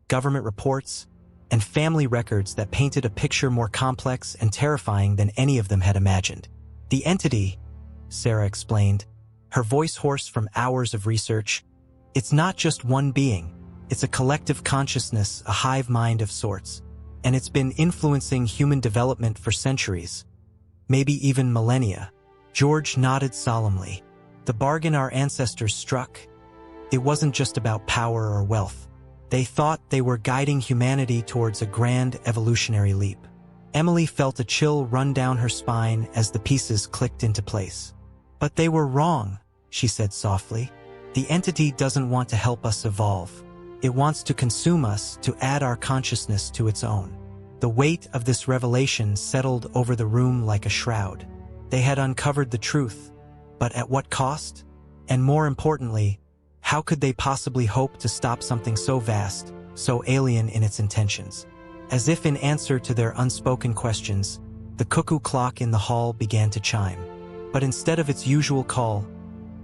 government reports, and family records that painted a picture more complex and terrifying than any of them had imagined. The entity, Sarah explained, her voice hoarse from hours of research, it's not just one being, it's a collective consciousness, a hive mind of sorts, and it's been influencing human development for centuries, maybe even millennia. George nodded solemnly. The bargain our ancestors struck, it wasn't just about power or wealth. They thought they were guiding humanity towards a grand evolutionary leap. Emily felt a chill run down her spine as the pieces clicked into place. But they were wrong, she said softly. The entity doesn't want to help us evolve. It wants to consume us, to add our consciousness to its own. The weight of this revelation settled over the room like a shroud. They had uncovered the truth, but at what cost? And more importantly, how could they possibly hope to stop something so vast, so alien in its intentions? As if in answer to their unspoken questions, the cuckoo clock in the hall began to chime. But instead of its usual call,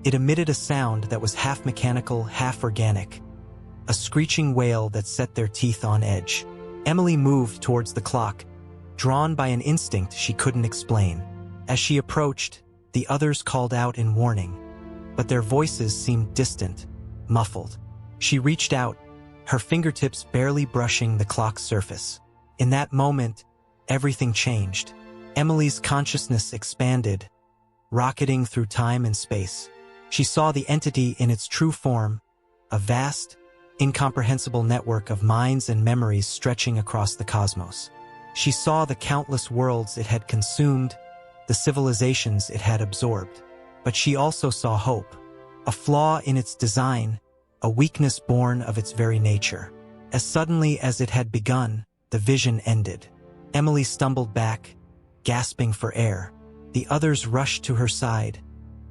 it emitted a sound that was half mechanical, half organic, a screeching wail that set their teeth on edge. Emily moved towards the clock, drawn by an instinct she couldn't explain. As she approached, the others called out in warning, but their voices seemed distant, muffled. She reached out, her fingertips barely brushing the clock's surface. In that moment, everything changed. Emily's consciousness expanded, rocketing through time and space. She saw the entity in its true form, a vast, incomprehensible network of minds and memories stretching across the cosmos. She saw the countless worlds it had consumed, the civilizations it had absorbed. But she also saw hope, a flaw in its design, a weakness born of its very nature. As suddenly as it had begun, the vision ended. Emily stumbled back, gasping for air. The others rushed to her side,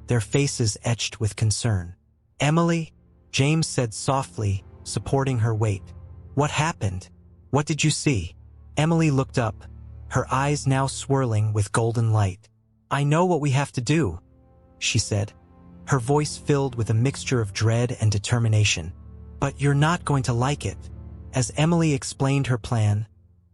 their faces etched with concern. "Emily," James said softly, supporting her weight. "What happened? What did you see?" Emily looked up, her eyes now swirling with golden light. "I know what we have to do," she said, her voice filled with a mixture of dread and determination. "But you're not going to like it." As Emily explained her plan,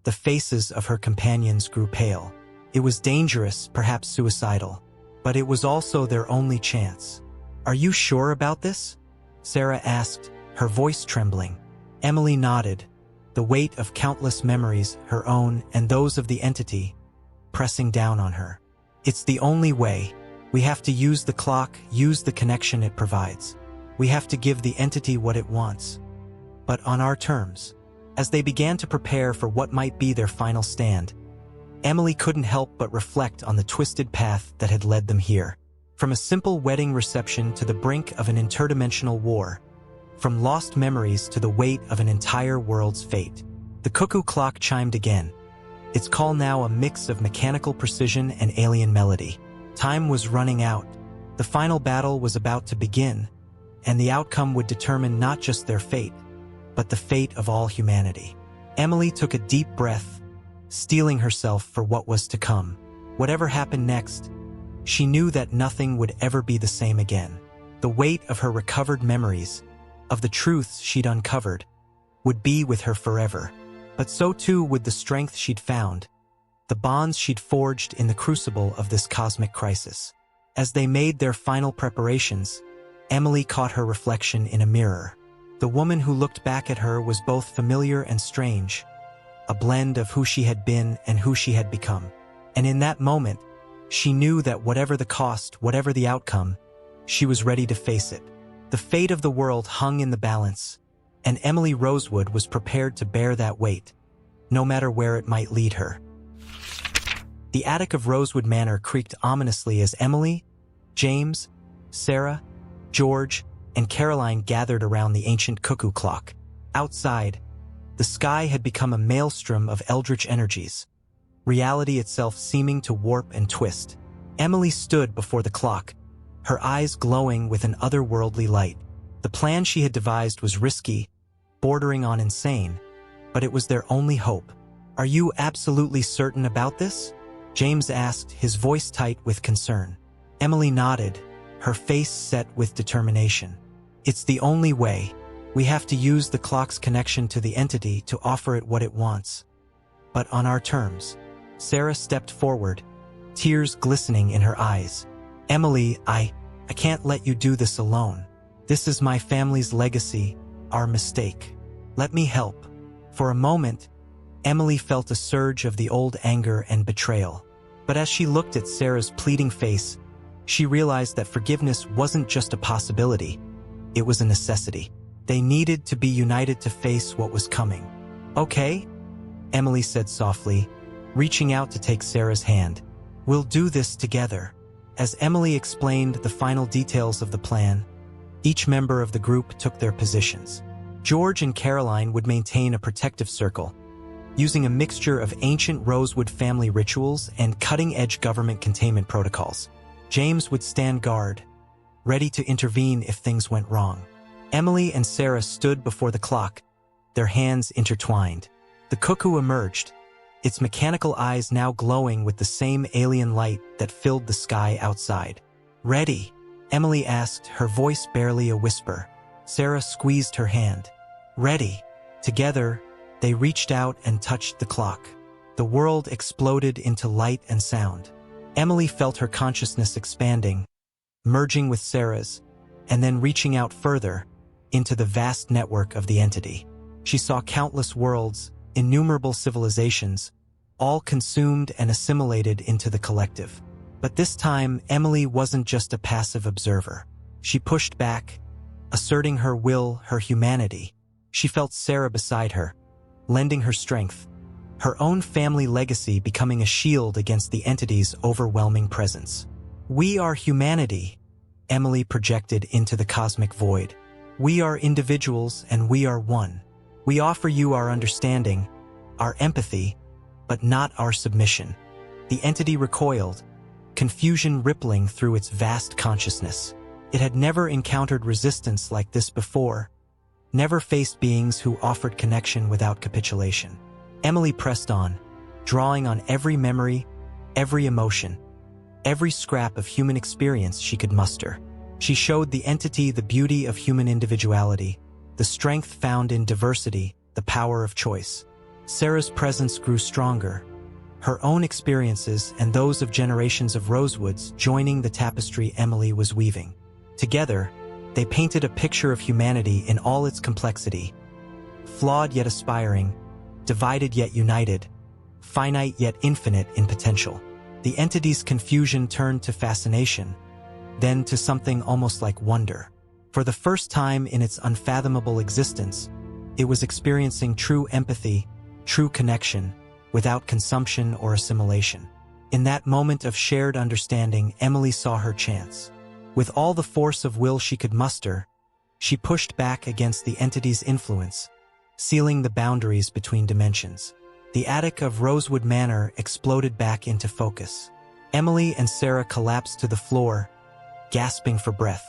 the faces of her companions grew pale. It was dangerous, perhaps suicidal, but it was also their only chance. "Are you sure about this?" Sarah asked, her voice trembling. Emily nodded, the weight of countless memories, her own and those of the entity, pressing down on her. "It's the only way. We have to use the clock, use the connection it provides. We have to give the entity what it wants, but on our terms." As they began to prepare for what might be their final stand, Emily couldn't help but reflect on the twisted path that had led them here. From a simple wedding reception to the brink of an interdimensional war, from lost memories to the weight of an entire world's fate. The cuckoo clock chimed again, its call now a mix of mechanical precision and alien melody. Time was running out. The final battle was about to begin, and the outcome would determine not just their fate, but the fate of all humanity. Emily took a deep breath, steeling herself for what was to come. Whatever happened next, she knew that nothing would ever be the same again. The weight of her recovered memories, of the truths she'd uncovered, would be with her forever. But so too would the strength she'd found, the bonds she'd forged in the crucible of this cosmic crisis. As they made their final preparations, Emily caught her reflection in a mirror. The woman who looked back at her was both familiar and strange, a blend of who she had been and who she had become. And in that moment, she knew that whatever the cost, whatever the outcome, she was ready to face it. The fate of the world hung in the balance, and Emily Rosewood was prepared to bear that weight. no matter where it might lead her. The attic of Rosewood Manor creaked ominously as Emily, James, Sarah, George, and Caroline gathered around the ancient cuckoo clock. Outside, the sky had become a maelstrom of eldritch energies, reality itself seeming to warp and twist. Emily stood before the clock, her eyes glowing with an otherworldly light. The plan she had devised was risky, bordering on insane, but it was their only hope. "Are you absolutely certain about this?" James asked, his voice tight with concern. Emily nodded, her face set with determination. "It's the only way. We have to use the clock's connection to the entity to offer it what it wants. But on our terms." Sarah stepped forward, tears glistening in her eyes. "Emily, I can't let you do this alone. This is my family's legacy, our mistake. Let me help." For a moment, Emily felt a surge of the old anger and betrayal. But as she looked at Sarah's pleading face, she realized that forgiveness wasn't just a possibility, it was a necessity. They needed to be united to face what was coming. "Okay," Emily said softly, reaching out to take Sarah's hand. "We'll do this together." As Emily explained the final details of the plan, each member of the group took their positions. George and Caroline would maintain a protective circle, using a mixture of ancient Rosewood family rituals and cutting-edge government containment protocols. James would stand guard, ready to intervene if things went wrong. Emily and Sarah stood before the clock, their hands intertwined. The cuckoo emerged, its mechanical eyes now glowing with the same alien light that filled the sky outside. "Ready?" Emily asked, her voice barely a whisper. Sarah squeezed her hand. "Ready." Together, they reached out and touched the clock. The world exploded into light and sound. Emily felt her consciousness expanding, merging with Sarah's, and then reaching out further into the vast network of the entity. She saw countless worlds, innumerable civilizations, all consumed and assimilated into the collective. But this time, Emily wasn't just a passive observer. She pushed back, asserting her will, her humanity. She felt Sarah beside her, lending her strength, her own family legacy becoming a shield against the entity's overwhelming presence. "We are humanity," Emily projected into the cosmic void. "We are individuals and we are one. We offer you our understanding, our empathy, but not our submission." The entity recoiled, confusion rippling through its vast consciousness. It had never encountered resistance like this before, never faced beings who offered connection without capitulation. Emily pressed on, drawing on every memory, every emotion, every scrap of human experience she could muster. She showed the entity the beauty of human individuality, the strength found in diversity, the power of choice. Sarah's presence grew stronger, her own experiences and those of generations of Rosewoods joining the tapestry Emily was weaving. Together, they painted a picture of humanity in all its complexity, flawed yet aspiring, divided yet united, finite yet infinite in potential. The entity's confusion turned to fascination, then to something almost like wonder. For the first time in its unfathomable existence, it was experiencing true empathy, true connection, without consumption or assimilation. In that moment of shared understanding, Emily saw her chance. With all the force of will she could muster, she pushed back against the entity's influence, sealing the boundaries between dimensions. The attic of Rosewood Manor exploded back into focus. Emily and Sarah collapsed to the floor, gasping for breath.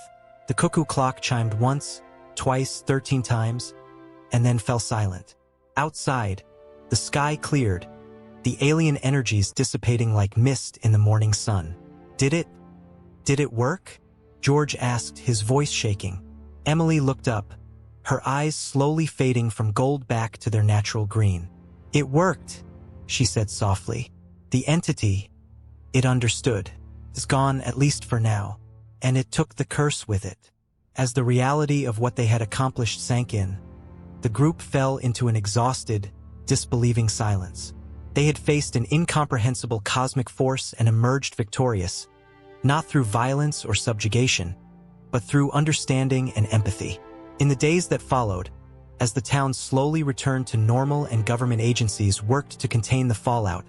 The cuckoo clock chimed once, twice, 13 times, and then fell silent. Outside, the sky cleared, the alien energies dissipating like mist in the morning sun. Did it work?" George asked, his voice shaking. Emily looked up, her eyes slowly fading from gold back to their natural green. "It worked," she said softly. "The entity, it understood, is gone at least for now, and it took the curse with it." As the reality of what they had accomplished sank in, the group fell into an exhausted, disbelieving silence. They had faced an incomprehensible cosmic force and emerged victorious, not through violence or subjugation, but through understanding and empathy. In the days that followed, As the town slowly returned to normal and government agencies worked to contain the fallout,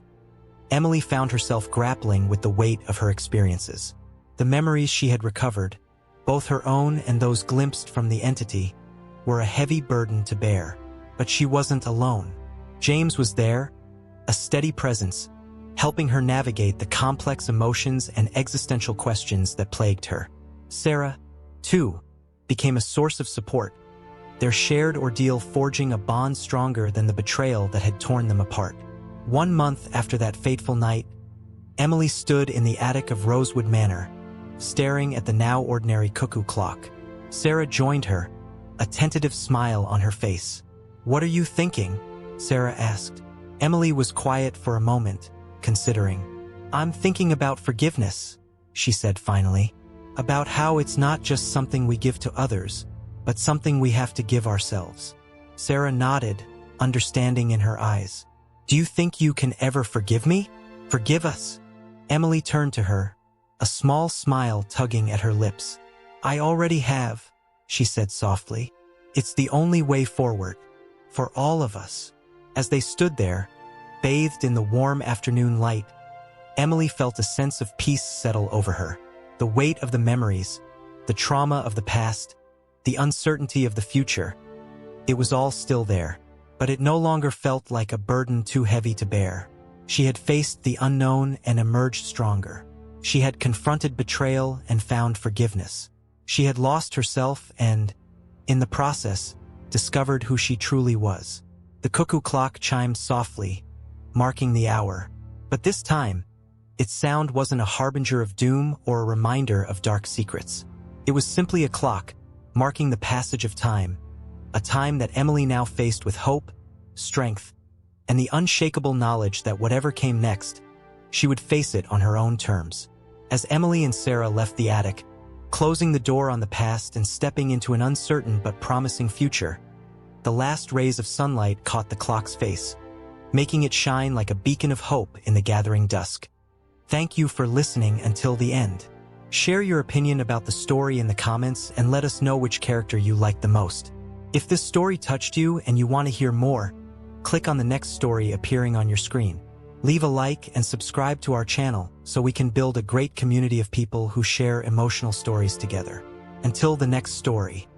Emily found herself grappling with the weight of her experiences. The memories she had recovered, both her own and those glimpsed from the entity, were a heavy burden to bear. But she wasn't alone. James was there, a steady presence, helping her navigate the complex emotions and existential questions that plagued her. Sarah, too, became a source of support, their shared ordeal forging a bond stronger than the betrayal that had torn them apart. 1 month after that fateful night, Emily stood in the attic of Rosewood Manor, staring at the now ordinary cuckoo clock. Sarah joined her, a tentative smile on her face. "What are you thinking?" Sarah asked. Emily was quiet for a moment, considering. "I'm thinking about forgiveness," she said finally. "About how it's not just something we give to others, but something we have to give ourselves." Sarah nodded, understanding in her eyes. "Do you think you can ever forgive me? Forgive us?" Emily turned to her, a small smile tugging at her lips. "I already have," she said softly. "It's the only way forward, for all of us." As they stood there, bathed in the warm afternoon light, Emily felt a sense of peace settle over her. The weight of the memories, the trauma of the past, the uncertainty of the future, it was all still there, but it no longer felt like a burden too heavy to bear. She had faced the unknown and emerged stronger. She had confronted betrayal and found forgiveness. She had lost herself and, in the process, discovered who she truly was. The cuckoo clock chimed softly, marking the hour. But this time, its sound wasn't a harbinger of doom or a reminder of dark secrets. It was simply a clock, marking the passage of time, a time that Emily now faced with hope, strength, and the unshakable knowledge that whatever came next, she would face it on her own terms. As Emily and Sarah left the attic, closing the door on the past and stepping into an uncertain but promising future, the last rays of sunlight caught the clock's face, making it shine like a beacon of hope in the gathering dusk. Thank you for listening until the end. Share your opinion about the story in the comments and let us know which character you liked the most. If this story touched you and you want to hear more, click on the next story appearing on your screen. Leave a like and subscribe to our channel so we can build a great community of people who share emotional stories together. Until the next story.